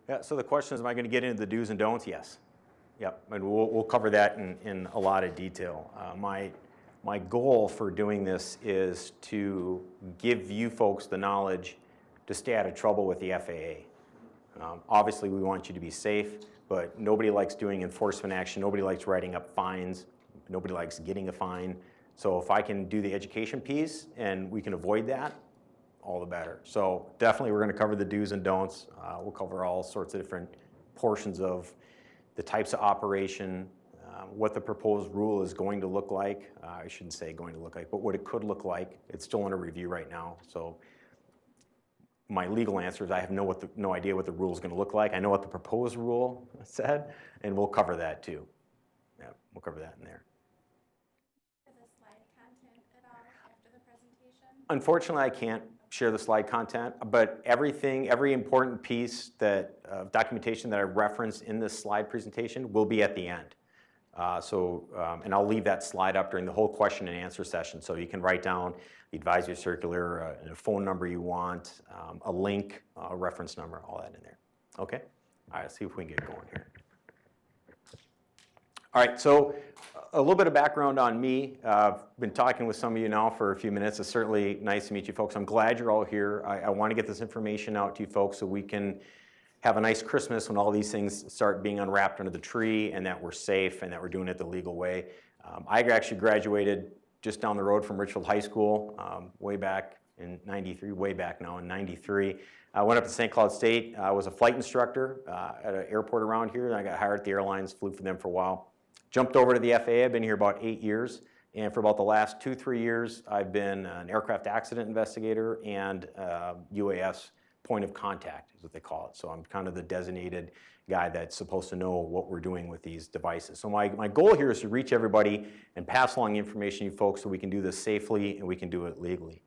Yeah, so the question is, am I going to get into the do's and don'ts? Yes. Yep, and we'll cover that in a lot of detail. My goal for doing this is to give you folks the knowledge to stay out of trouble with the FAA. Obviously, we want you to be safe, but nobody likes doing enforcement action. Nobody likes writing up fines. Nobody likes getting a fine. So if I can do the education piece and we can avoid that, all the better. So definitely we're going to cover the do's and don'ts. We'll cover all sorts of different portions of the types of operation, what the proposed rule is going to look like. I shouldn't say going to look like, but what it could look like. It's still under review right now. So my legal answer is I have no idea what the rule is going to look like. I know what the proposed rule said, and we'll cover that too. Yeah, we'll cover that in there. The slide content at all after the presentation? Unfortunately, I can't share the slide content, but every important piece of documentation that I reference in this slide presentation will be at the end. And I'll leave that slide up during the whole question and answer session, so you can write down the advisory circular, a phone number you want, a link, a reference number, all that in there. Okay? All right, let's see if we can get going here. All right, so a little bit of background on me. I've been talking with some of you now for a few minutes. It's certainly nice to meet you folks. I'm glad you're all here. I want to get this information out to you folks so we can have a nice Christmas when all these things start being unwrapped under the tree, and that we're safe and that we're doing it the legal way. I actually graduated just down the road from Richfield High School way back in 93, way back now in 93. I went up to St. Cloud State. I was a flight instructor at an airport around here, and I got hired at the airlines, flew for them for a while. Jumped over to the FAA. I've been here about 8 years, and for about the last 2-3 years, I've been an aircraft accident investigator and UAS point of contact is what they call it. So I'm kind of the designated guy that's supposed to know what we're doing with these devices. So my goal here is to reach everybody and pass along the information to you folks so we can do this safely and we can do it legally.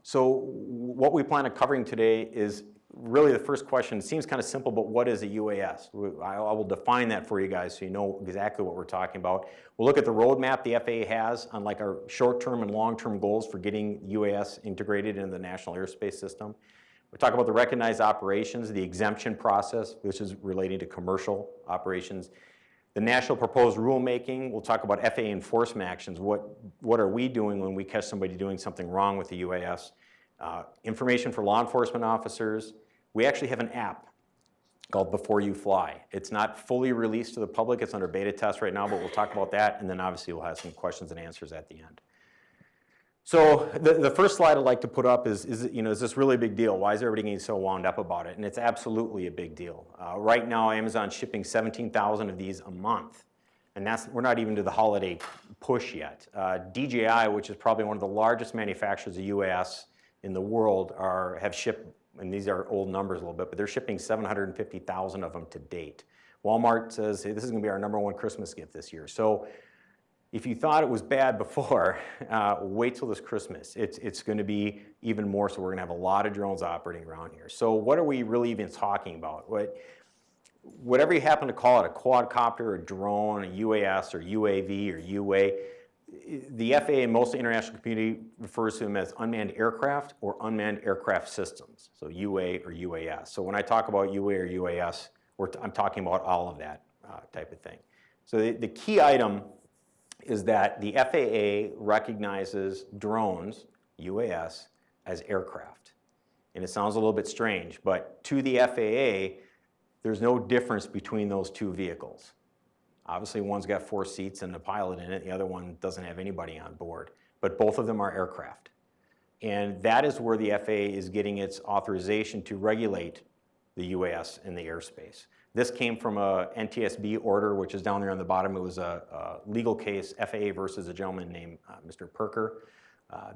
So what we plan on covering today is really the first question. It seems kind of simple, but what is a UAS? I will define that for you guys so you know exactly what we're talking about. We'll look at the roadmap the FAA has on like our short-term and long-term goals for getting UAS integrated into the national airspace system. We'll talk about the recognized operations, the exemption process, which is relating to commercial operations. The national proposed rulemaking, we'll talk about FAA enforcement actions. What are we doing when we catch somebody doing something wrong with the UAS? Information for law enforcement officers. We actually have an app called Before You Fly. It's not fully released to the public. It's under beta test right now, but we'll talk about that, and then obviously we'll have some questions and answers at the end. So the first slide I'd like to put up is this really a big deal? Why is everybody getting so wound up about it? And it's absolutely a big deal. Right now, Amazon's shipping 17,000 of these a month. And we're not even to the holiday push yet. DJI, which is probably one of the largest manufacturers of UAS in the world, have shipped, and these are old numbers a little bit, but they're shipping 750,000 of them to date. Walmart says, hey, this is going to be our #1 Christmas gift this year. So if you thought it was bad before, wait till this Christmas. It's going to be even more, so we're going to have a lot of drones operating around here. So what are we really even talking about? Whatever you happen to call it, a quadcopter, a drone, a UAS, or UAV, or UA, the FAA and most of the international community refers to them as unmanned aircraft or unmanned aircraft systems, so UA or UAS. So when I talk about UA or UAS, I'm talking about all of that type of thing. So the key item is that the FAA recognizes drones, UAS, as aircraft. And it sounds a little bit strange, but to the FAA, there's no difference between those two vehicles. Obviously, one's got 4 seats and a pilot in it, the other one doesn't have anybody on board, but both of them are aircraft. And that is where the FAA is getting its authorization to regulate the UAS in the airspace. This came from a NTSB order, which is down there on the bottom. It was a legal case, FAA versus a gentleman named Mr. Perker,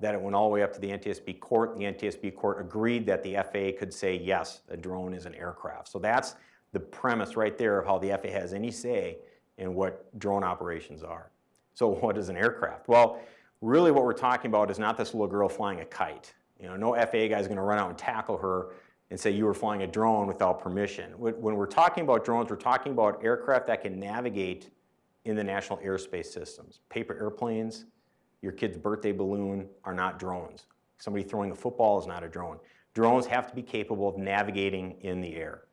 that it went all the way up to the NTSB court. The NTSB court agreed that the FAA could say, yes, a drone is an aircraft. So that's the premise right there of how the FAA has any say in what drone operations are. So what is an aircraft? Well, really what we're talking about is not this little girl flying a kite. No FAA guy is going to run out and tackle her and say you were flying a drone without permission. When we're talking about drones, we're talking about aircraft that can navigate in the national airspace systems. Paper airplanes, your kid's birthday balloon are not drones. Somebody throwing a football is not a drone. Drones have to be capable of navigating in the air.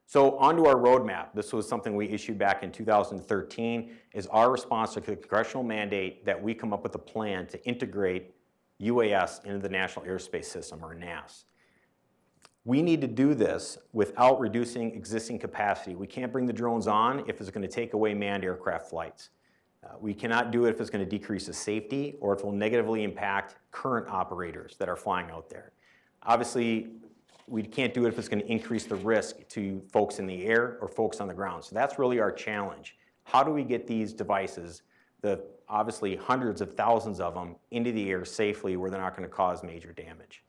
So onto our roadmap. This was something we issued back in 2013, is our response to the congressional mandate that we come up with a plan to integrate UAS into the National Airspace System, or NAS. We need to do this without reducing existing capacity. We can't bring the drones on if it's going to take away manned aircraft flights. We cannot do it if it's going to decrease the safety or if it will negatively impact current operators that are flying out there. Obviously, we can't do it if it's going to increase the risk to folks in the air or folks on the ground. So that's really our challenge. How do we get these devices, the obviously hundreds of thousands of them, into the air safely where they're not going to cause major damage?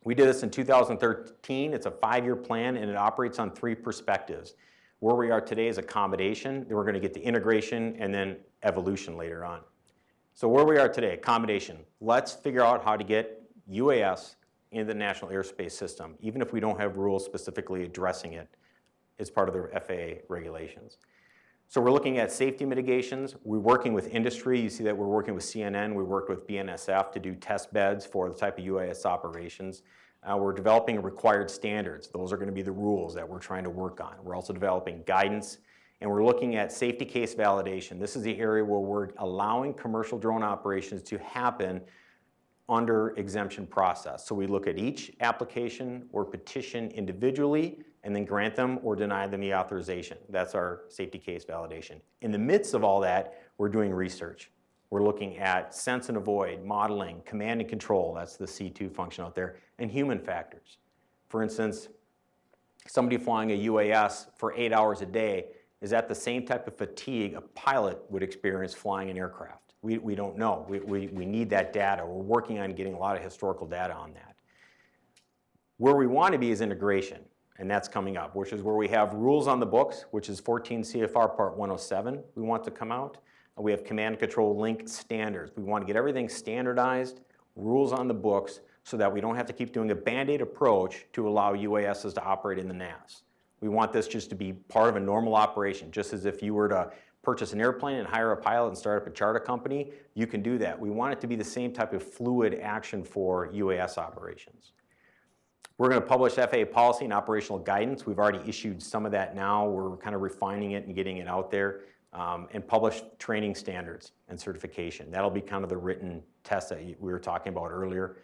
We did this in 2013. It's a 5-year plan, and it operates on 3 perspectives. Where we are today is accommodation, then we're going to get to integration, and then evolution later on. So where we are today, accommodation. Let's figure out how to get UAS into the National Airspace System, even if we don't have rules specifically addressing it as part of the FAA regulations. So we're looking at safety mitigations. We're working with industry. You see that we're working with CNN. We worked with BNSF to do test beds for the type of UAS operations. We're developing required standards. Those are going to be the rules that we're trying to work on. We're also developing guidance, and we're looking at safety case validation. This is the area where we're allowing commercial drone operations to happen under exemption process. So we look at each application or petition individually and then grant them or deny them the authorization. That's our safety case validation. In the midst of all that, we're doing research. We're looking at sense and avoid, modeling, command and control, that's the C2 function out there, and human factors. For instance, somebody flying a UAS for 8 hours a day is at the same type of fatigue a pilot would experience flying an aircraft. We don't know. We need that data. We're working on getting a lot of historical data on that. Where we want to be is integration, and that's coming up, which is where we have rules on the books, which is 14 CFR Part 107 we want to come out. We have command and control link standards. We want to get everything standardized, rules on the books, so that we don't have to keep doing a Band-Aid approach to allow UASs to operate in the NAS. We want this just to be part of a normal operation, just as if you were to purchase an airplane and hire a pilot and start up a charter company, you can do that. We want it to be the same type of fluid action for UAS operations. We're going to publish FAA policy and operational guidance. We've already issued some of that now. We're kind of refining it and getting it out there, and publish training standards and certification. That'll be kind of the written test that we were talking about earlier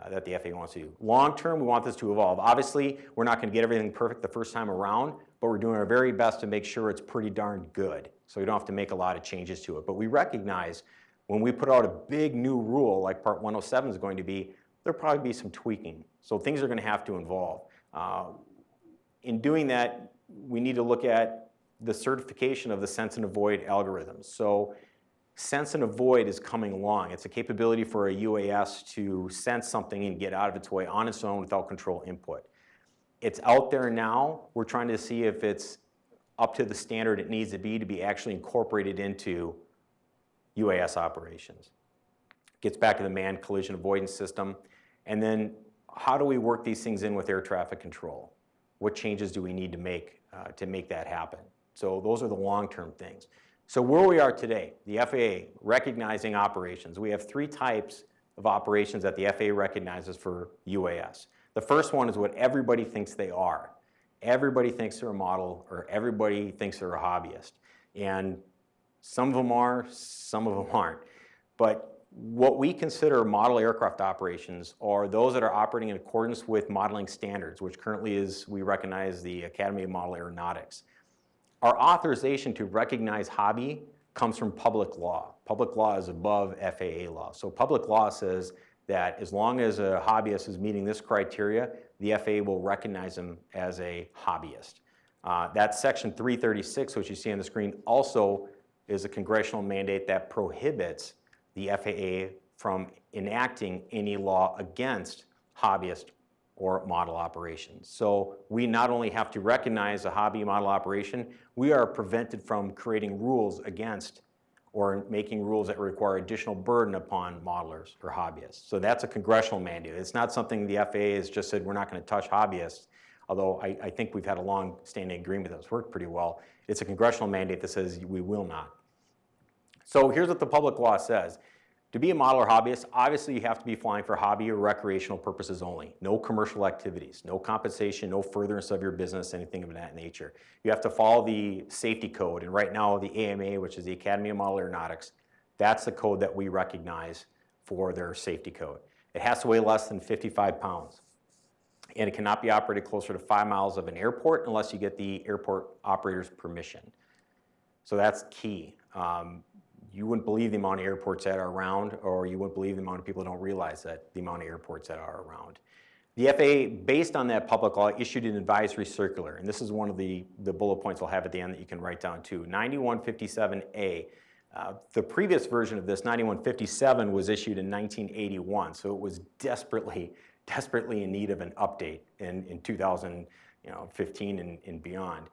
that the FAA wants to do. Long term, we want this to evolve. Obviously, we're not going to get everything perfect the first time around, but we're doing our very best to make sure it's pretty darn good. So we don't have to make a lot of changes to it. But we recognize when we put out a big new rule like Part 107 is going to be, there'll probably be some tweaking. So things are going to have to evolve. In doing that, we need to look at the certification of the sense and avoid algorithms. So sense and avoid is coming along. It's a capability for a UAS to sense something and get out of its way on its own without control input. It's out there now. We're trying to see if it's up to the standard it needs to be actually incorporated into UAS operations. Gets back to the manned collision avoidance system. And then how do we work these things in with air traffic control? What changes do we need to make that happen? So those are the long-term things. So where we are today, the FAA recognizing operations. We have 3 types of operations that the FAA recognizes for UAS. The first one is what everybody thinks they are. Everybody thinks they're a model, or everybody thinks they're a hobbyist. And some of them are, some of them aren't. But what we consider model aircraft operations are those that are operating in accordance with modeling standards, which currently is, we recognize, the Academy of Model Aeronautics. Our authorization to recognize hobby comes from public law. Public law is above FAA law. So public law says that as long as a hobbyist is meeting this criteria, the FAA will recognize them as a hobbyist. That section 336, which you see on the screen, also is a congressional mandate that prohibits the FAA from enacting any law against hobbyist or model operations. So we not only have to recognize a hobby model operation, we are prevented from creating rules against or making rules that require additional burden upon modelers or hobbyists. So that's a congressional mandate. It's not something the FAA has just said we're not going to touch hobbyists, although I think we've had a long-standing agreement that's worked pretty well. It's a congressional mandate that says we will not. So here's what the public law says. To be a model or hobbyist, obviously you have to be flying for hobby or recreational purposes only. No commercial activities, no compensation, no furtherance of your business, anything of that nature. You have to follow the safety code, and right now the AMA, which is the Academy of Model Aeronautics, that's the code that we recognize for their safety code. It has to weigh less than 55 pounds. And it cannot be operated closer to 5 miles of an airport unless you get the airport operator's permission. So that's key. You wouldn't believe the amount of airports that are around, or you wouldn't believe the amount of people that don't realize that the amount of airports that are around. The FAA, based on that public law, issued an advisory circular, and this is one of the bullet points I'll have at the end that you can write down too. 9157A. The previous version of this, 9157, was issued in 1981, so it was desperately in need of an update in 2015 and beyond.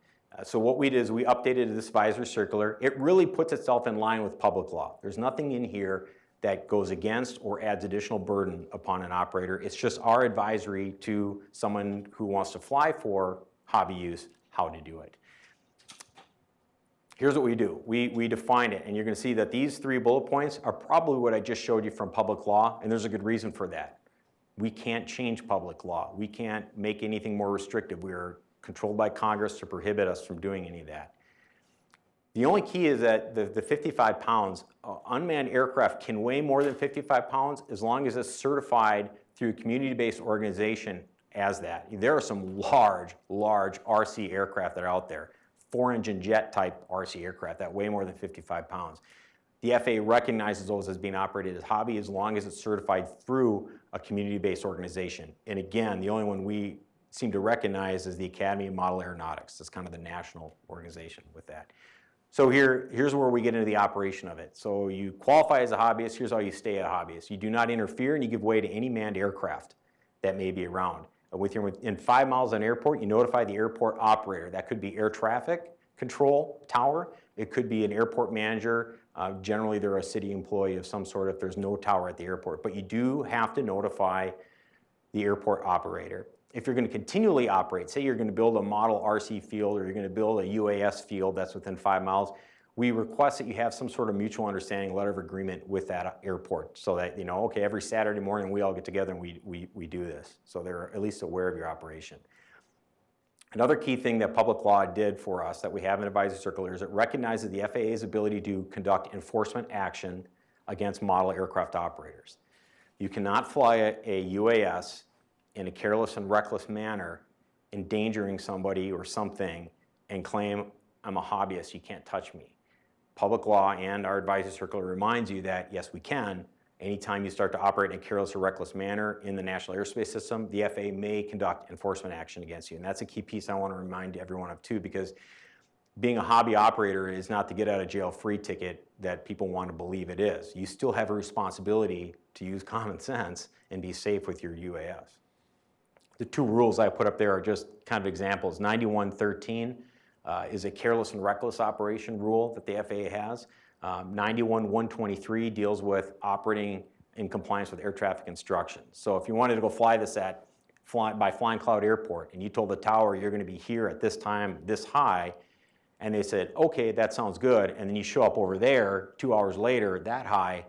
So what we did is we updated this advisory circular. It really puts itself in line with public law. There's nothing in here that goes against or adds additional burden upon an operator. It's just our advisory to someone who wants to fly for hobby use, how to do it. Here's what we do. We define it, and you're going to see that these 3 bullet points are probably what I just showed you from public law, and there's a good reason for that. We can't change public law. We can't make anything more restrictive. We are controlled by Congress to prohibit us from doing any of that. The only key is that the 55 pounds, unmanned aircraft can weigh more than 55 pounds as long as it's certified through a community-based organization as that. There are some large RC aircraft that are out there, 4-engine jet type RC aircraft that weigh more than 55 pounds. The FAA recognizes those as being operated as hobby as long as it's certified through a community-based organization. And again, the only one we seem to recognize is the Academy of Model Aeronautics. That's kind of the national organization with that. So here's where we get into the operation of it. So you qualify as a hobbyist, here's how you stay a hobbyist. You do not interfere and you give way to any manned aircraft that may be around. Within 5 miles of an airport, you notify the airport operator. That could be air traffic control tower. It could be an airport manager. Generally, they're a city employee of some sort if there's no tower at the airport. But you do have to notify the airport operator. If you're going to continually operate, say you're going to build a model RC field or you're going to build a UAS field that's within 5 miles, we request that you have some sort of mutual understanding, letter of agreement with that airport so that, you know, okay, every Saturday morning we all get together and we do this. So they're at least aware of your operation. Another key thing that public law did for us that we have in advisory circular is it recognizes the FAA's ability to conduct enforcement action against model aircraft operators. You cannot fly a UAS in a careless and reckless manner, endangering somebody or something, and claim, I'm a hobbyist, you can't touch me. Public law and our advisory circular reminds you that, yes, we can. Anytime you start to operate in a careless or reckless manner in the national airspace system, the FAA may conduct enforcement action against you. And that's a key piece I want to remind everyone of too, because being a hobby operator is not the get out of jail free ticket that people want to believe it is. You still have a responsibility to use common sense and be safe with your UAS. The 2 rules I put up there are just kind of examples. 9113 is a careless and reckless operation rule that the FAA has. 91-123 deals with operating in compliance with air traffic instructions. So if you wanted to go fly this by Flying Cloud Airport and you told the tower you're going to be here at this time, this high, and they said, okay, that sounds good, and then you show up over there 2 hours later, that high,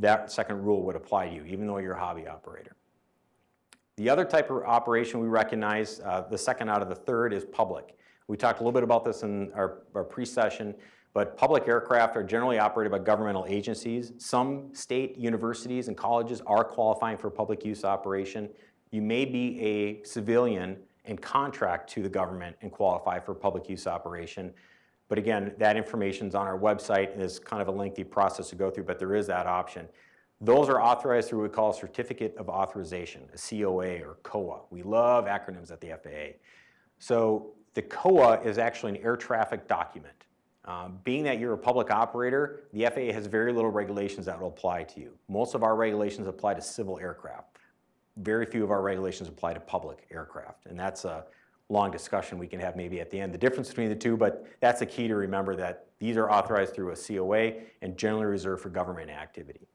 that second rule would apply to you, even though you're a hobby operator. The other type of operation we recognize, the second out of the third, is public. We talked a little bit about this in our pre-session, but public aircraft are generally operated by governmental agencies. Some state universities and colleges are qualifying for public use operation. You may be a civilian and contract to the government and qualify for public use operation. But again, that information is on our website and is kind of a lengthy process to go through, but there is that option. Those are authorized through what we call a Certificate of Authorization, a COA or COA. We love acronyms at the FAA. So the COA is actually an air traffic document. Being that you're a public operator, the FAA has very little regulations that will apply to you. Most of our regulations apply to civil aircraft. Very few of our regulations apply to public aircraft, and that's a long discussion we can have maybe at the end, the difference between the two, but that's the key to remember that these are authorized through a COA and generally reserved for government activity.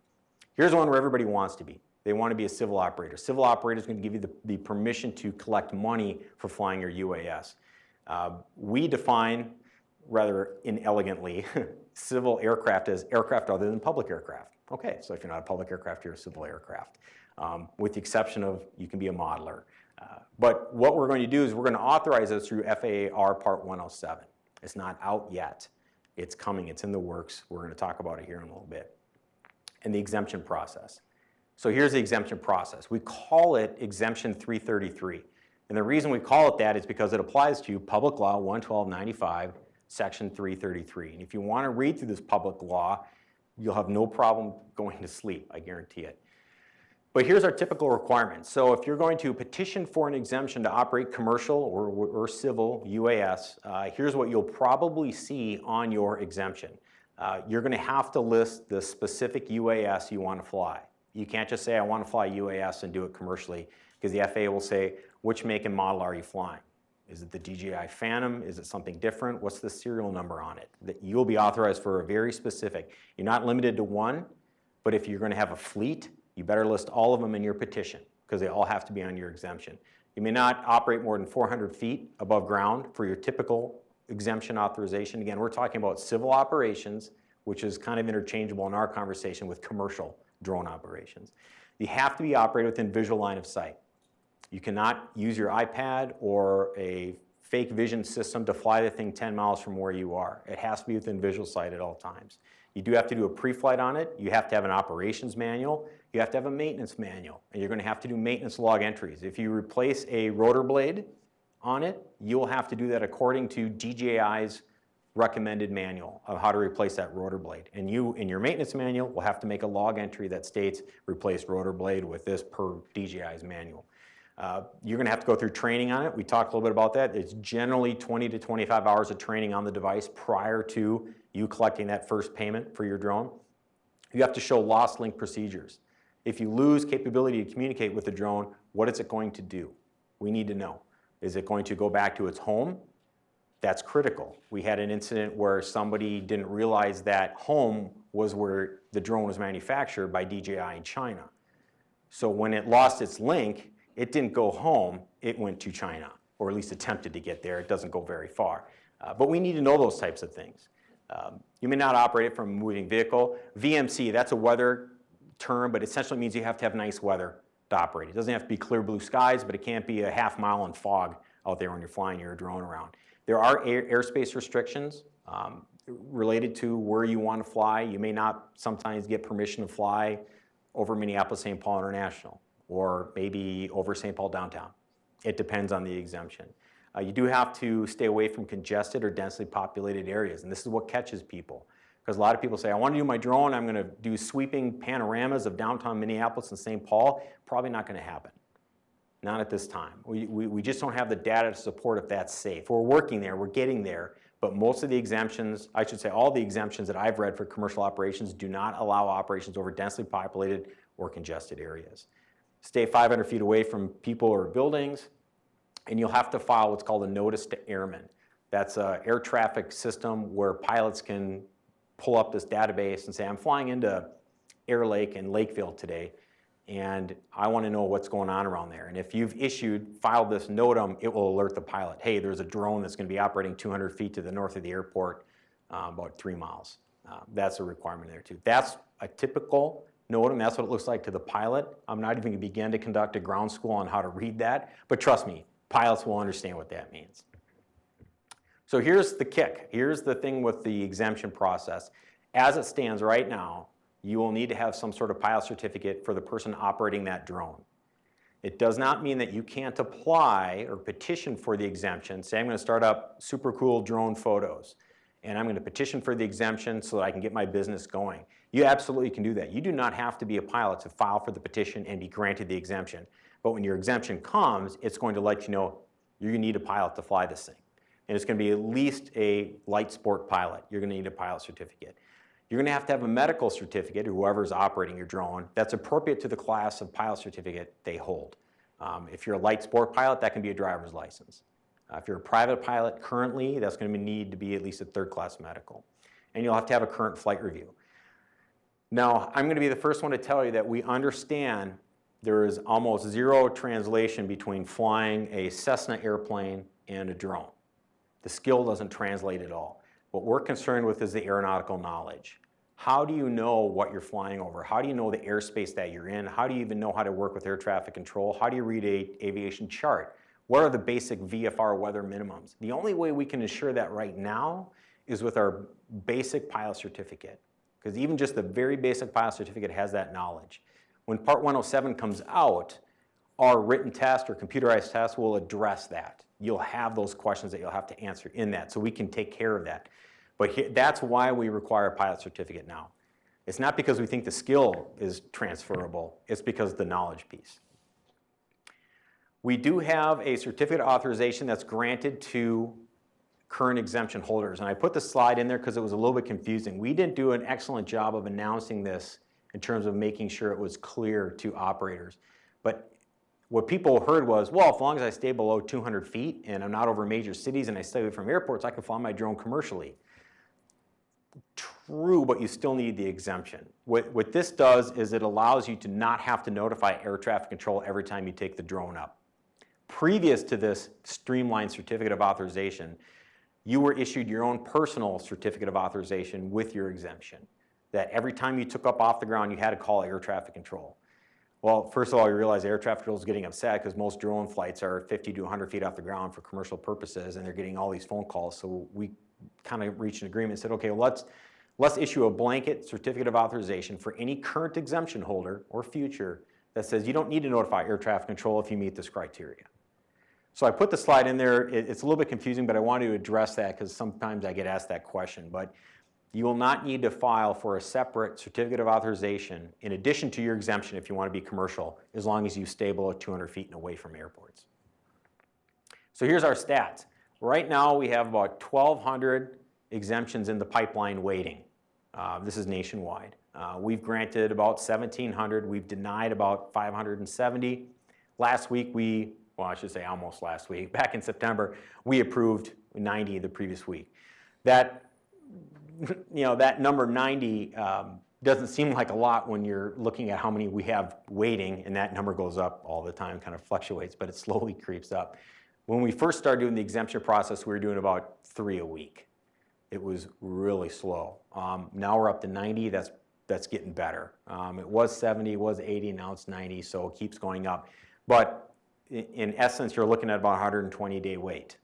Here's one where everybody wants to be. They want to be a civil operator. Civil operator is going to give you the permission to collect money for flying your UAS. We define, rather inelegantly, civil aircraft as aircraft other than public aircraft. Okay, so if you're not a public aircraft, you're a civil aircraft. With the exception of you can be a modeler. But what we're going to do is we're going to authorize this through FAR Part 107. It's not out yet. It's coming. It's in the works. We're going to talk about it here in a little bit. And the exemption process. So here's the exemption process. We call it Exemption 333. And the reason we call it that is because it applies to Public Law 112.95, Section 333. And if you want to read through this public law, you'll have no problem going to sleep, I guarantee it. But here's our typical requirements. So if you're going to petition for an exemption to operate commercial or civil UAS, here's what you'll probably see on your exemption. You're going to have to list the specific UAS you want to fly. You can't just say, I want to fly UAS and do it commercially, because the FAA will say, which make and model are you flying? Is it the DJI Phantom? Is it something different? What's the serial number on it? That you'll be authorized for a very specific. You're not limited to one, but if you're going to have a fleet, you better list all of them in your petition, because they all have to be on your exemption. You may not operate more than 400 feet above ground for your typical exemption authorization. Again, we're talking about civil operations, which is kind of interchangeable in our conversation with commercial drone operations. You have to be operated within visual line of sight. You cannot use your iPad or a fake vision system to fly the thing 10 miles from where you are. It has to be within visual sight at all times. You do have to do a pre-flight on it. You have to have an operations manual. You have to have a maintenance manual. And you're going to have to do maintenance log entries. If you replace a rotor blade on it, you'll have to do that according to DJI's recommended manual of how to replace that rotor blade. And you, in your maintenance manual, will have to make a log entry that states replace rotor blade with this per DJI's manual. You're going to have to go through training on it. We talked a little bit about that. It's generally 20 to 25 hours of training on the device prior to you collecting that first payment for your drone. You have to show loss link procedures. If you lose capability to communicate with the drone, what is it going to do? We need to know. Is it going to go back to its home? That's critical. We had an incident where somebody didn't realize that home was where the drone was manufactured by DJI in China. So when it lost its link, it didn't go home, it went to China, or at least attempted to get there. It doesn't go very far. But we need to know those types of things. You may not operate it from a moving vehicle. VMC, that's a weather term, but essentially means you have to have nice weather to operate. It doesn't have to be clear blue skies, but it can't be a half mile in fog out there when you're flying your drone around. There are airspace restrictions related to where you want to fly. You may not sometimes get permission to fly over Minneapolis-St. Paul International, or maybe over St. Paul downtown. It depends on the exemption. You do have to stay away from congested or densely populated areas, and this is what catches people. Because a lot of people say, I want to do my drone, I'm going to do sweeping panoramas of downtown Minneapolis and St. Paul. Probably not going to happen. Not at this time. We just don't have the data to support if that's safe. We're working there, we're getting there, but most of the exemptions, I should say all the exemptions that I've read for commercial operations do not allow operations over densely populated or congested areas. Stay 500 feet away from people or buildings, and you'll have to file what's called a notice to airmen. That's an air traffic system where pilots can pull up this database and say, I'm flying into Air Lake and Lakefield today, and I want to know what's going on around there. And if you've filed this NOTAM, it will alert the pilot, hey, there's a drone that's going to be operating 200 feet to the north of the airport, about 3 miles. That's a requirement there too. That's a typical NOTAM. That's what it looks like to the pilot. I'm not even going to begin to conduct a ground school on how to read that, but trust me, pilots will understand what that means. So here's the kick. Here's the thing with the exemption process. As it stands right now, you will need to have some sort of pilot certificate for the person operating that drone. It does not mean that you can't apply or petition for the exemption. Say I'm going to start up super cool drone photos, and I'm going to petition for the exemption so that I can get my business going. You absolutely can do that. You do not have to be a pilot to file for the petition and be granted the exemption. But when your exemption comes, it's going to let you know you're going to need a pilot to fly this thing. And it's going to be at least a light sport pilot. You're going to need a pilot certificate. You're going to have a medical certificate, whoever's operating your drone, that's appropriate to the class of pilot certificate they hold. If you're a light sport pilot, that can be a driver's license. If you're a private pilot currently, that's going to need to be at least a third-class medical. And you'll have to have a current flight review. Now, I'm going to be the first one to tell you that we understand there is almost zero translation between flying a Cessna airplane and a drone. The skill doesn't translate at all. What we're concerned with is the aeronautical knowledge. How do you know what you're flying over? How do you know the airspace that you're in? How do you even know how to work with air traffic control? How do you read an aviation chart? What are the basic VFR weather minimums? The only way we can ensure that right now is with our basic pilot certificate, because even just the very basic pilot certificate has that knowledge. When Part 107 comes out, our written test or computerized test will address that. You'll have those questions that you'll have to answer in that, so we can take care of that. But that's why we require a pilot certificate now. It's not because we think the skill is transferable, it's because of the knowledge piece. We do have a certificate of authorization that's granted to current exemption holders. And I put the slide in there because it was a little bit confusing. We didn't do an excellent job of announcing this in terms of making sure it was clear to operators. But what people heard was, well, as long as I stay below 200 feet and I'm not over major cities and I stay away from airports, I can fly my drone commercially. True, but you still need the exemption. What this does is it allows you to not have to notify air traffic control every time you take the drone up. Previous to this streamlined certificate of authorization, you were issued your own personal certificate of authorization with your exemption. That every time you took up off the ground, you had to call air traffic control. Well, first of all, you realize air traffic control is getting upset because most drone flights are 50 to 100 feet off the ground for commercial purposes, and they're getting all these phone calls. So we kind of reached an agreement and said, okay, well, let's issue a blanket certificate of authorization for any current exemption holder or future that says you don't need to notify air traffic control if you meet this criteria. So I put the slide in there. It's a little bit confusing, but I wanted to address that because sometimes I get asked that question. But you will not need to file for a separate certificate of authorization in addition to your exemption if you want to be commercial, as long as you stay below 200 feet and away from airports. So here's our stats. Right now we have about 1,200 exemptions in the pipeline waiting. This is nationwide. We've granted about 1,700. We've denied about 570. Last week well, I should say almost last week, back in September, we approved 90 the previous week. That number 90 doesn't seem like a lot when you're looking at how many we have waiting, and that number goes up all the time, kind of fluctuates, but it slowly creeps up. When we first started doing the exemption process, we were doing about 3 a week. It was really slow. Now we're up to 90, that's getting better. It was 70, it was 80, now it's 90, so it keeps going up. But in essence, you're looking at about a 120-day wait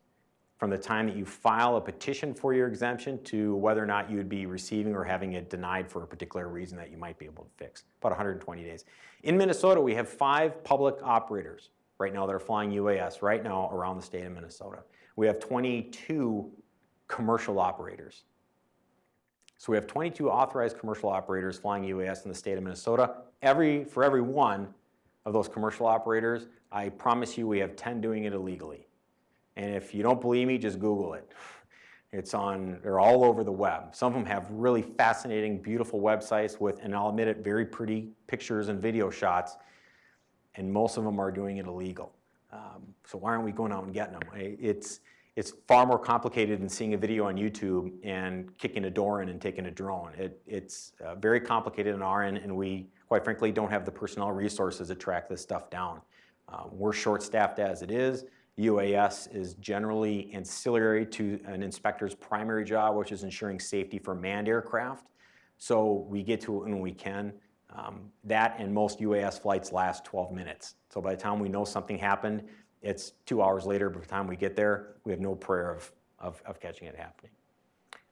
from the time that you file a petition for your exemption to whether or not you would be receiving or having it denied for a particular reason that you might be able to fix, about 120 days. In Minnesota, we have 5 public operators right now that are flying UAS right now around the state of Minnesota. We have 22 commercial operators. So we have 22 authorized commercial operators flying UAS in the state of Minnesota. For every one of those commercial operators, I promise you we have 10 doing it illegally. And if you don't believe me, just Google it. They're all over the web. Some of them have really fascinating, beautiful websites with, and I'll admit it, very pretty pictures and video shots, and most of them are doing it illegal. So why aren't we going out and getting them? It's far more complicated than seeing a video on YouTube and kicking a door in and taking a drone. It's very complicated on our end, and we, quite frankly, don't have the personnel resources to track this stuff down. We're short-staffed as it is. UAS is generally ancillary to an inspector's primary job, which is ensuring safety for manned aircraft. So we get to it when we can. That and most UAS flights last 12 minutes. So by the time we know something happened, it's 2 hours later. By the time we get there, we have no prayer of catching it happening.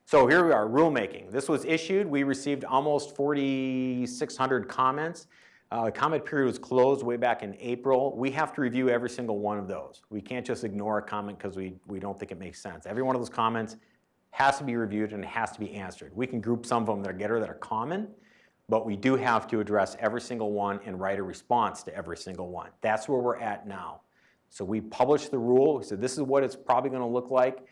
So here we are, rulemaking. This was issued. We received almost 4,600 comments. The comment period was closed way back in April. We have to review every single one of those. We can't just ignore a comment because we don't think it makes sense. Every one of those comments has to be reviewed and has to be answered. We can group some of them that are common, but we do have to address every single one and write a response to every single one. That's where we're at now. So we published the rule. We said this is what it's probably going to look like.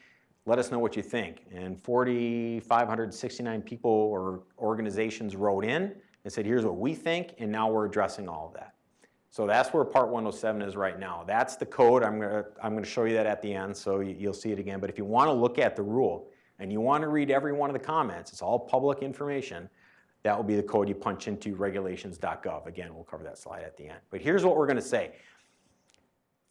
Let us know what you think. And 4,569 people or organizations wrote in and said, here's what we think, and now we're addressing all of that. So that's where Part 107 is right now. That's the code. I'm going to show you that at the end, so you'll see it again. But if you want to look at the rule and you want to read every one of the comments, it's all public information, that will be the code you punch into regulations.gov. Again, we'll cover that slide at the end. But here's what we're going to say.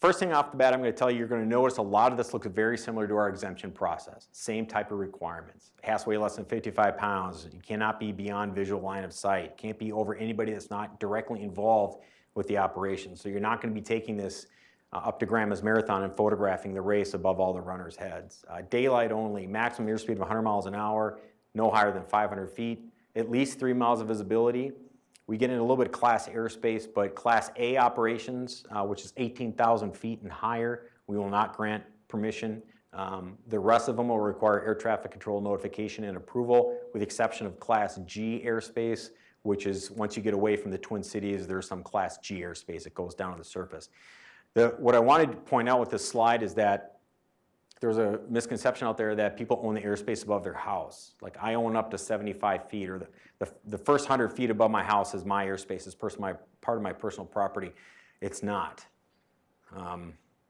First thing off the bat, I'm going to tell you, you're going to notice a lot of this looks very similar to our exemption process. Same type of requirements. It has to weigh less than 55 pounds. You cannot be beyond visual line of sight. Can't be over anybody that's not directly involved with the operation. So you're not going to be taking this up to Grandma's Marathon and photographing the race above all the runners' heads. Daylight only, maximum airspeed of 100 miles an hour, no higher than 500 feet, at least 3 miles of visibility. We get into a little bit of Class airspace, but Class A operations, which is 18,000 feet and higher, we will not grant permission. The rest of them will require air traffic control notification and approval, with the exception of Class G airspace, which is once you get away from the Twin Cities, there's some Class G airspace that goes down to the surface. What I wanted to point out with this slide is that there's a misconception out there that people own the airspace above their house. Like, I own up to 75 feet, or the first 100 feet above my house is my airspace, is part of my personal property. It's not.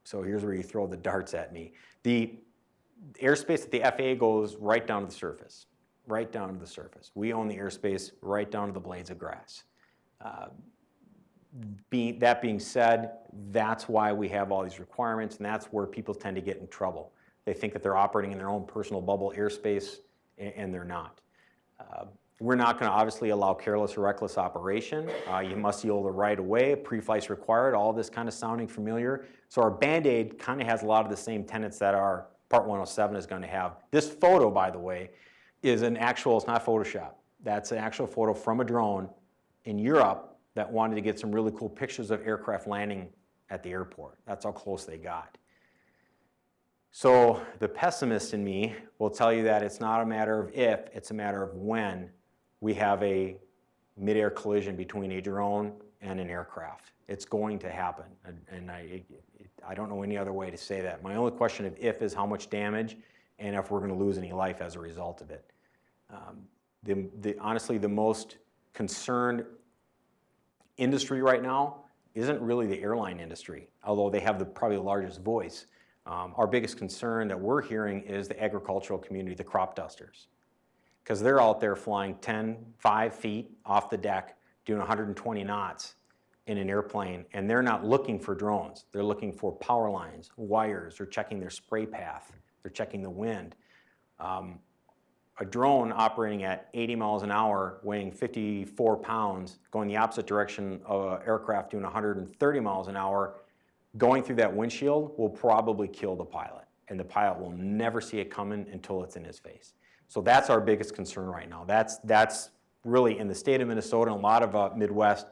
So here's where you throw the darts at me. The airspace at the FAA goes right down to the surface, right down to the surface. We own the airspace right down to the blades of grass. That being said, that's why we have all these requirements, and that's where people tend to get in trouble. They think that they're operating in their own personal bubble airspace, and they're not. We're not going to obviously allow careless or reckless operation. You must yield the right of way. Pre-flight's required. All this kind of sounding familiar. So our Band-Aid kind of has a lot of the same tenets that our Part 107 is going to have. This photo, by the way, is an actual, it's not Photoshop. That's an actual photo from a drone in Europe that wanted to get some really cool pictures of aircraft landing at the airport. That's how close they got. So the pessimist in me will tell you that it's not a matter of if, it's a matter of when we have a mid-air collision between a drone and an aircraft. It's going to happen, and I don't know any other way to say that. My only question of if is how much damage and if we're going to lose any life as a result of it. Honestly, the most concerned industry right now isn't really the airline industry, although they have probably the largest voice. Our biggest concern that we're hearing is the agricultural community, the crop dusters, because they're out there flying 5 feet off the deck, doing 120 knots in an airplane, and they're not looking for drones. They're looking for power lines, wires, they're checking their spray path, they're checking the wind. A drone operating at 80 miles an hour, weighing 54 pounds, going the opposite direction of an aircraft doing 130 miles an hour, going through that windshield will probably kill the pilot, and the pilot will never see it coming until it's in his face. So that's our biggest concern right now. That's really in the state of Minnesota and a lot of Midwest,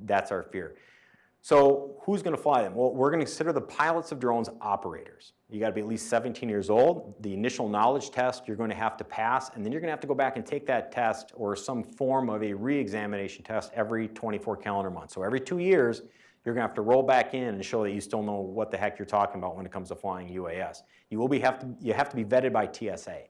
that's our fear. So who's going to fly them? Well, we're going to consider the pilots of drones operators. You got to be at least 17 years old. The initial knowledge test you're going to have to pass, and then you're going to have to go back and take that test or some form of a re-examination test every 24 calendar months. So every 2 years, you're going to have to roll back in and show that you still know what the heck you're talking about when it comes to flying UAS. You have to be vetted by TSA.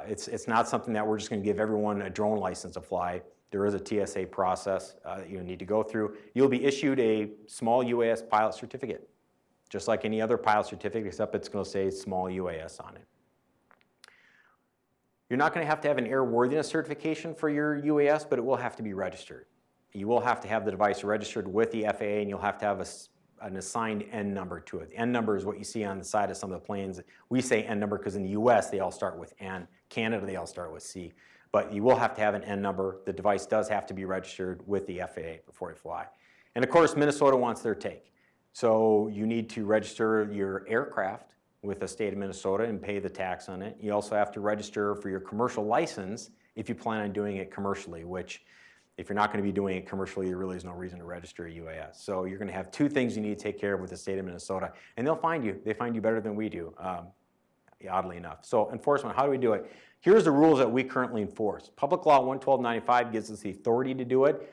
It's not something that we're just going to give everyone a drone license to fly. There is a TSA process that you need to go through. You'll be issued a small UAS pilot certificate, just like any other pilot certificate, except it's going to say small UAS on it. You're not going to have an airworthiness certification for your UAS, but it will have to be registered. You will have to have the device registered with the FAA, and you'll have to have an assigned N number to it. The N number is what you see on the side of some of the planes. We say N number because in the US, they all start with N. Canada, they all start with C. But you will have to have an N number. The device does have to be registered with the FAA before you fly. And of course, Minnesota wants their take. So you need to register your aircraft with the state of Minnesota and pay the tax on it. You also have to register for your commercial license if you plan on doing it commercially, which if you're not going to be doing it commercially, there really is no reason to register a UAS. So you're going to have two things you need to take care of with the state of Minnesota, and they'll find you. They find you better than we do, oddly enough. So enforcement, how do we do it? Here's the rules that we currently enforce. Public Law 11295 gives us the authority to do it.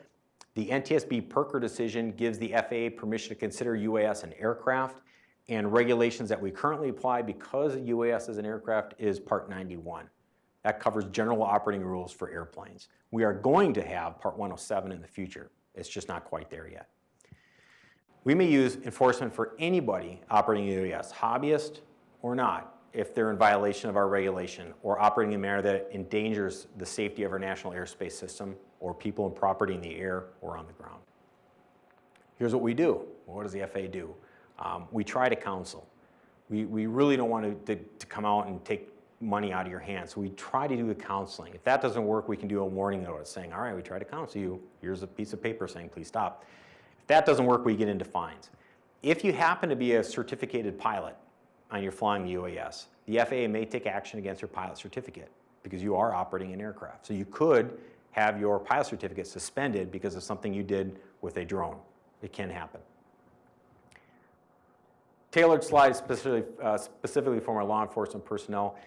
The NTSB Perker decision gives the FAA permission to consider UAS an aircraft, and regulations that we currently apply because UAS is an aircraft is Part 91. That covers general operating rules for airplanes. We are going to have Part 107 in the future. It's just not quite there yet. We may use enforcement for anybody operating UAS, hobbyist or not, if they're in violation of our regulation or operating in a manner that endangers the safety of our national airspace system or people and property in the air or on the ground. Here's what we do. What does the FAA do? We try to counsel. We really don't want to come out and take money out of your hands. So we try to do the counseling. If that doesn't work, we can do a warning notice saying, all right, we try to counsel you. Here's a piece of paper saying, please stop. If that doesn't work, we get into fines. If you happen to be a certificated pilot and you're flying the UAS, the FAA may take action against your pilot certificate because you are operating an aircraft. So you could have your pilot certificate suspended because of something you did with a drone. It can happen. Tailored slides specifically for our law enforcement personnel.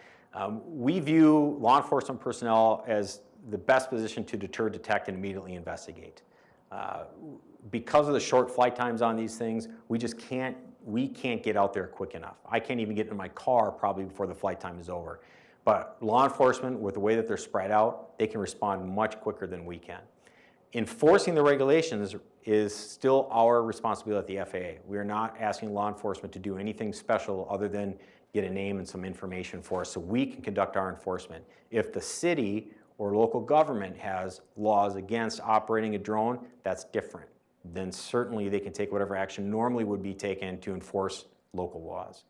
We view law enforcement personnel as the best position to deter, detect, and immediately investigate. Because of the short flight times on these things, we can't get out there quick enough. I can't even get in my car probably before the flight time is over. But law enforcement, with the way that they're spread out, they can respond much quicker than we can. Enforcing the regulations is still our responsibility at the FAA. We are not asking law enforcement to do anything special other than get a name and some information for us so we can conduct our enforcement. If the city or local government has laws against operating a drone, that's different. Then certainly they can take whatever action normally would be taken to enforce local laws.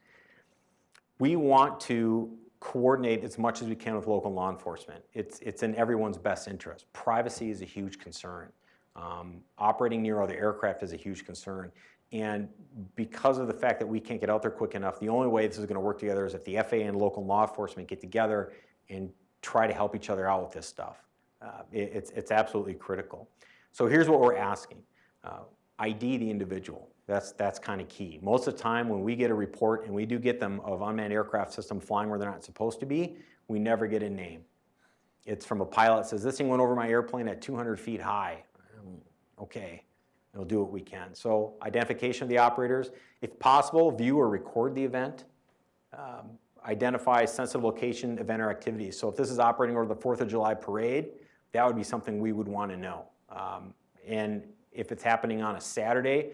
We want to coordinate as much as we can with local law enforcement. It's in everyone's best interest. Privacy is a huge concern. Operating near other aircraft is a huge concern. And because of the fact that we can't get out there quick enough, the only way this is going to work together is if the FAA and local law enforcement get together and try to help each other out with this stuff. It's absolutely critical. So here's what we're asking. ID the individual. That's kind of key. Most of the time when we get a report, and we do get them, of unmanned aircraft system flying where they're not supposed to be, we never get a name. It's from a pilot that says, this thing went over my airplane at 200 feet high. Okay, we'll do what we can. So identification of the operators. If possible, view or record the event. Identify sensitive location, event, or activities. So if this is operating over the 4th of July parade, that would be something we would want to know. And if it's happening on a Saturday,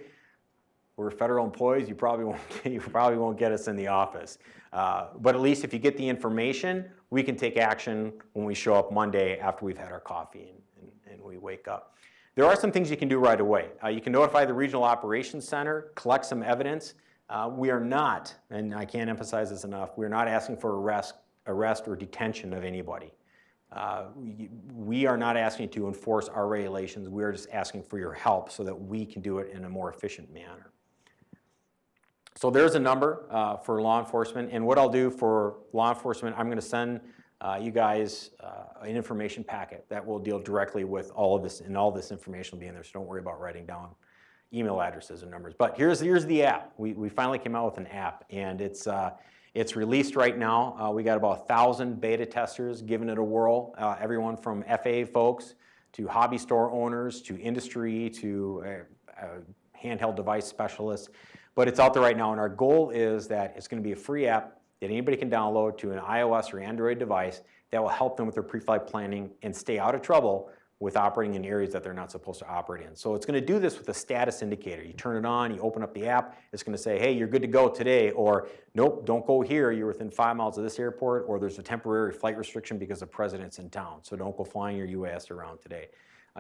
we're federal employees, you probably won't get us in the office. But at least if you get the information, we can take action when we show up Monday after we've had our coffee and we wake up. There are some things you can do right away. You can notify the Regional Operations Center, collect some evidence. We are not, and I can't emphasize this enough, we're not asking for arrest or detention of anybody. We are not asking you to enforce our regulations. We are just asking for your help so that we can do it in a more efficient manner. So there's a number for law enforcement, and what I'll do for law enforcement, I'm going to send you guys an information packet that will deal directly with all of this, and all this information will be in there, so don't worry about writing down email addresses and numbers. But here's the app. We finally came out with an app, and it's released right now. We got about 1,000 beta testers giving it a whirl, everyone from FAA folks to hobby store owners to industry to handheld device specialists. But it's out there right now, and our goal is that it's going to be a free app that anybody can download to an iOS or Android device that will help them with their pre-flight planning and stay out of trouble with operating in areas that they're not supposed to operate in. So it's going to do this with a status indicator. You turn it on, you open up the app, it's going to say, hey, you're good to go today, or nope, don't go here, you're within 5 miles of this airport, or there's a temporary flight restriction because the president's in town, so don't go flying your UAS around today.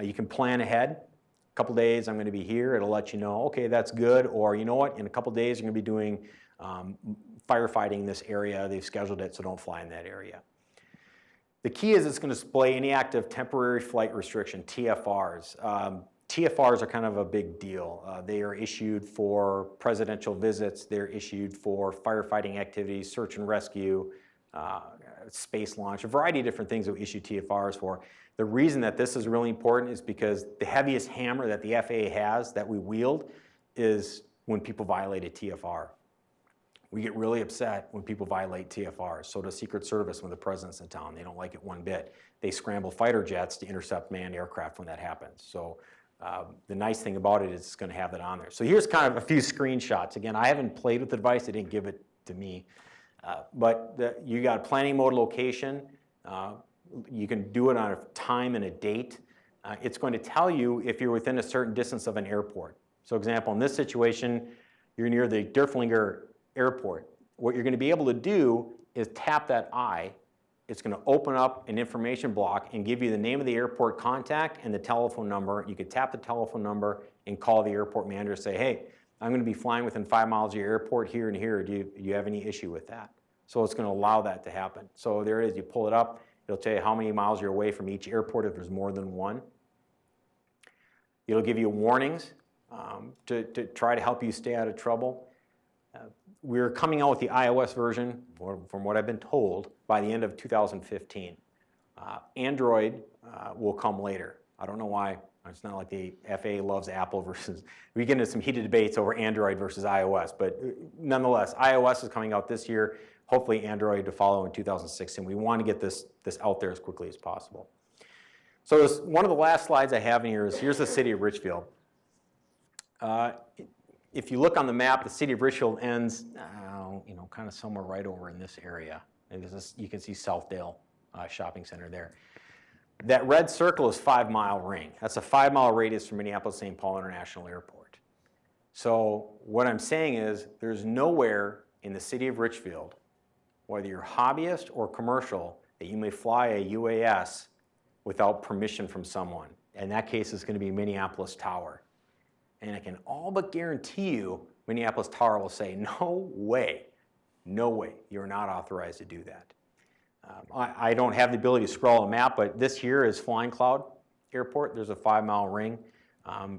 You can plan ahead. Couple days I'm going to be here, it'll let you know, okay, that's good, or you know what, in a couple days you're going to be doing firefighting this area, they've scheduled it, so don't fly in that area. The key is it's going to display any active temporary flight restriction, TFRs. TFRs are kind of a big deal. They are issued for presidential visits, they're issued for firefighting activities, search and rescue, space launch, a variety of different things that we issue TFRs for. The reason that this is really important is because the heaviest hammer that the FAA has that we wield is when people violate a TFR. We get really upset when people violate TFRs. So does Secret Service when the president's in town. They don't like it one bit. They scramble fighter jets to intercept manned aircraft when that happens. So the nice thing about it is it's going to have that on there. So here's kind of a few screenshots. Again, I haven't played with the device. They didn't give it to me. But you got a planning mode location. You can do it on a time and a date. It's going to tell you if you're within a certain distance of an airport. So example, in this situation, you're near the Derflinger Airport. What you're going to be able to do is tap that eye it's going to open up an information block and give you the name of the airport contact and the telephone number. You could tap the telephone number and call the airport manager and say, hey, I'm going to be flying within 5 miles of your airport here and here. Do you have any issue with that? So it's going to allow that to happen. So there it is. You pull it up. It'll tell you how many miles you're away from each airport if there's more than one. It'll give you warnings to try to help you stay out of trouble. We're coming out with the iOS version, from what I've been told, by the end of 2015. Android will come later. I don't know why. It's not like the FAA loves Apple versus, we get into some heated debates over Android versus iOS, but nonetheless, iOS is coming out this year, hopefully Android to follow in 2016. We want to get this out there as quickly as possible. So one of the last slides I have in here is, here's the city of Richfield. If you look on the map, the city of Richfield ends, kind of somewhere right over in this area. And you can see Southdale Shopping Center there. That red circle is 5 Mile Ring. That's a 5 mile radius from Minneapolis-St. Paul International Airport. So what I'm saying is there's nowhere in the city of Richfield, whether you're hobbyist or commercial, that you may fly a UAS without permission from someone. In that case, it's going to be Minneapolis Tower. And I can all but guarantee you Minneapolis Tower will say, no way, you're not authorized to do that. I don't have the ability to scroll a map, but this here is Flying Cloud Airport. There's a 5 mile ring.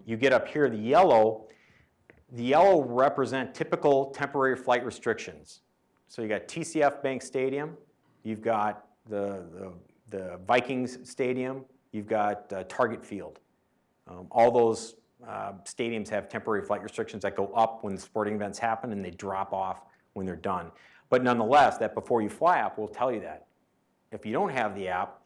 You get up here, the yellow represent typical temporary flight restrictions. So you got TCF Bank Stadium, you've got the Vikings Stadium, you've got Target Field. All those stadiums have temporary flight restrictions that go up when the sporting events happen and they drop off when they're done. But nonetheless, that Before You Fly app will tell you that. If you don't have the app,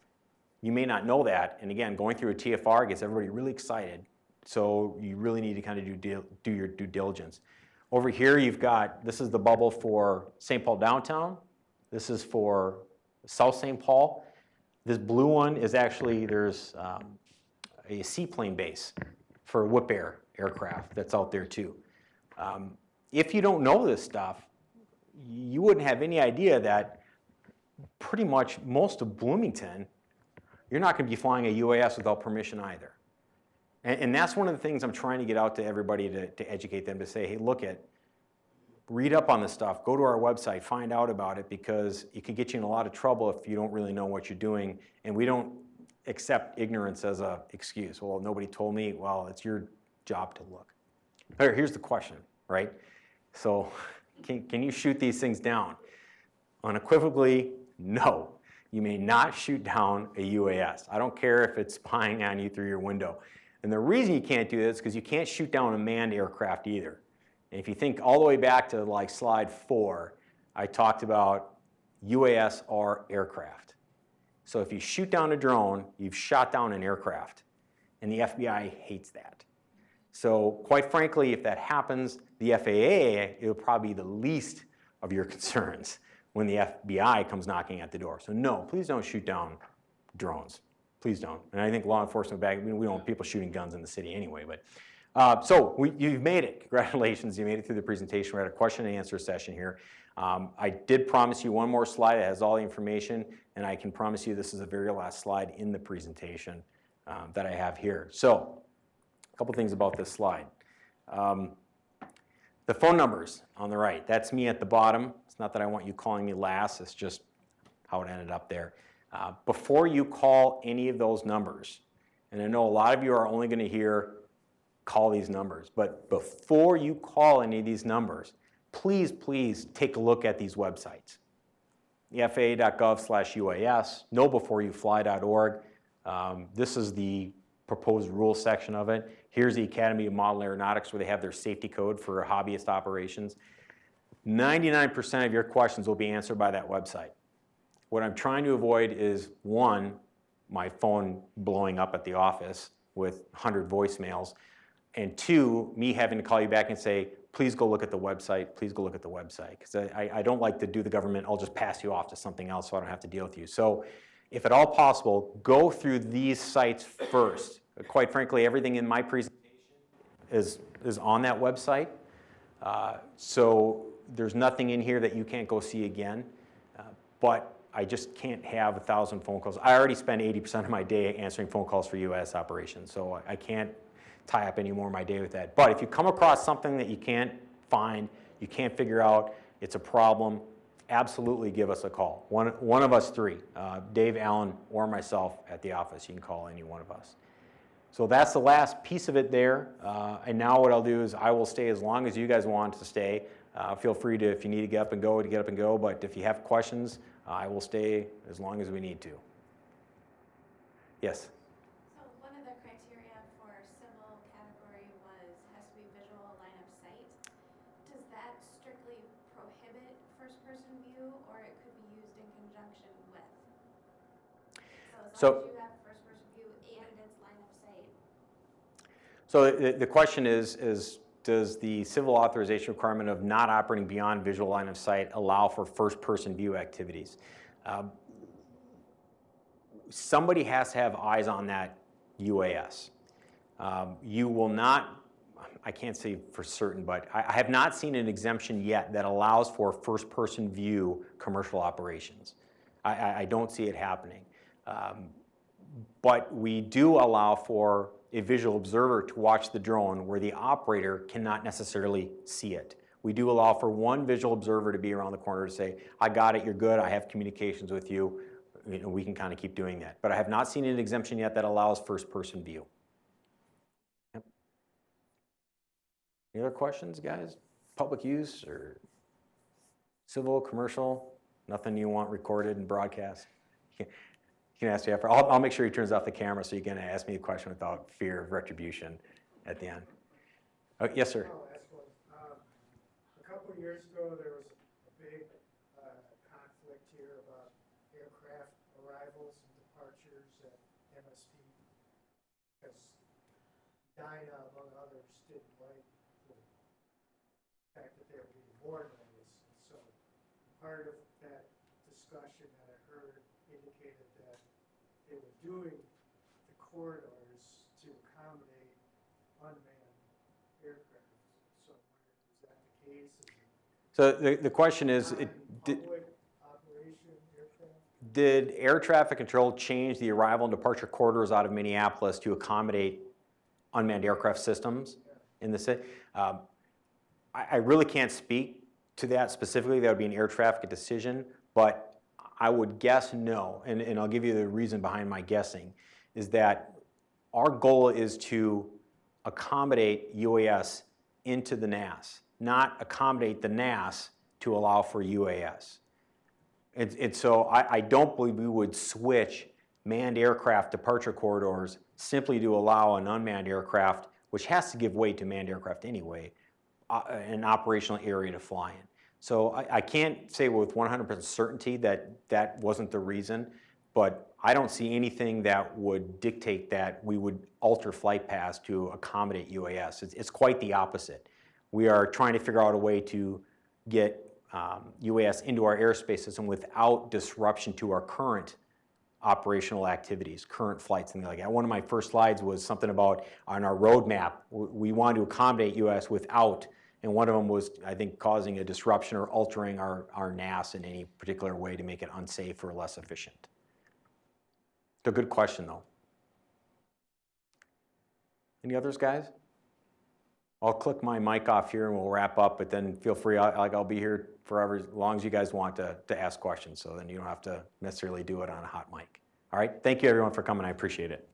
you may not know that. And again, going through a TFR gets everybody really excited. So you really need to kind of do your due diligence. Over here, you've got, this is the bubble for St. Paul Downtown. This is for South St. Paul. This blue one is actually, there's a seaplane base for Whip Air aircraft that's out there too. If you don't know this stuff, you wouldn't have any idea that pretty much most of Bloomington, you're not going to be flying a UAS without permission either. And that's one of the things I'm trying to get out to everybody to educate them, to say, hey, read up on this stuff, go to our website, find out about it, because it can get you in a lot of trouble if you don't really know what you're doing. And we don't accept ignorance as an excuse. Well, nobody told me. Well, it's your job to look. Here's the question, right? So can you shoot these things down? Unequivocally, no. You may not shoot down a UAS. I don't care if it's spying on you through your window. And the reason you can't do this is because you can't shoot down a manned aircraft either. And if you think all the way back to like slide 4, I talked about UAS are aircraft. So if you shoot down a drone, you've shot down an aircraft. And the FBI hates that. So quite frankly, if that happens, the FAA, it'll probably be the least of your concerns when the FBI comes knocking at the door. So no, please don't shoot down drones. Please don't. And I think law enforcement we don't want people shooting guns in the city anyway. But you've made it. Congratulations, you made it through the presentation. We had a question and answer session here. I did promise you one more slide that has all the information, and I can promise you this is the very last slide in the presentation that I have here. So a couple things about this slide. The phone numbers on the right, that's me at the bottom. It's not that I want you calling me last, it's just how it ended up there. Before you call any of those numbers, and I know a lot of you are only going to hear call these numbers, but before you call any of these numbers, please take a look at these websites. The FAA.gov/UAS, knowbeforeyouFly.org. This is the proposed rule section of it. Here's the Academy of Model Aeronautics where they have their safety code for hobbyist operations. 99% of your questions will be answered by that website. What I'm trying to avoid is, one, my phone blowing up at the office with 100 voicemails, and two, me having to call you back and say, please go look at the website, please go look at the website. Because I don't like to do the government, I'll just pass you off to something else so I don't have to deal with you. So if at all possible, go through these sites first. Quite frankly, everything in my presentation is on that website. So there's nothing in here that you can't go see again. But I just can't have 1,000 phone calls. I already spend 80% of my day answering phone calls for UAS operations, so I can't tie up any more of my day with that. But if you come across something that you can't find, you can't figure out, it's a problem, absolutely give us a call. One of us three, Dave, Allen, or myself at the office. You can call any one of us. So that's the last piece of it there. And now what I'll do is I will stay as long as you guys want to stay. Feel free to, if you need to get up and go, but if you have questions, I will stay as long as we need to. Yes? So one of the criteria for civil category was has to be visual line of sight. Does that strictly prohibit first-person view, or it could be used in conjunction with? So as long as you have first-person view and it's line of sight. So the question is does the civil authorization requirement of not operating beyond visual line of sight allow for first-person view activities? Somebody has to have eyes on that UAS. You will not, I can't say for certain, but I have not seen an exemption yet that allows for first-person view commercial operations. I don't see it happening. But we do allow for a visual observer to watch the drone where the operator cannot necessarily see it. We do allow for one visual observer to be around the corner to say, I got it, you're good, I have communications with you. You know, we can kind of keep doing that. But I have not seen an exemption yet that allows first-person view. Yep. Any other questions, guys? Public use or civil, commercial? Nothing you want recorded and broadcast? You can ask Jeff. I'll make sure he turns off the camera so you can ask me a question without fear of retribution at the end. Yes, sir. I'll ask one. A couple of years ago, there was a big conflict here about aircraft arrivals and departures at MSP because Dyna, among others, didn't like the fact that they were getting more notice. And so part of that discussion that I heard indicated that they were doing the corridors to accommodate unmanned aircraft. So is that the case? So the question is, did air traffic control change the arrival and departure corridors out of Minneapolis to accommodate unmanned aircraft systems in the city? I really can't speak to that specifically. That would be an air traffic decision, but I would guess no, and I'll give you the reason behind my guessing, is that our goal is to accommodate UAS into the NAS, not accommodate the NAS to allow for UAS. And so I don't believe we would switch manned aircraft departure corridors simply to allow an unmanned aircraft, which has to give way to manned aircraft anyway, an operational area to fly in. So I can't say with 100% certainty that that wasn't the reason, but I don't see anything that would dictate that we would alter flight paths to accommodate UAS. It's quite the opposite. We are trying to figure out a way to get UAS into our airspace system without disruption to our current operational activities, current flights, things like that. One of my first slides was something about on our roadmap, we wanted to accommodate UAS without, and one of them was, I think, causing a disruption or altering our NAS in any particular way to make it unsafe or less efficient. It's a good question, though. Any others, guys? I'll click my mic off here and we'll wrap up, but then feel free, I'll be here forever as long as you guys want to ask questions, so then you don't have to necessarily do it on a hot mic. All right, thank you everyone for coming, I appreciate it.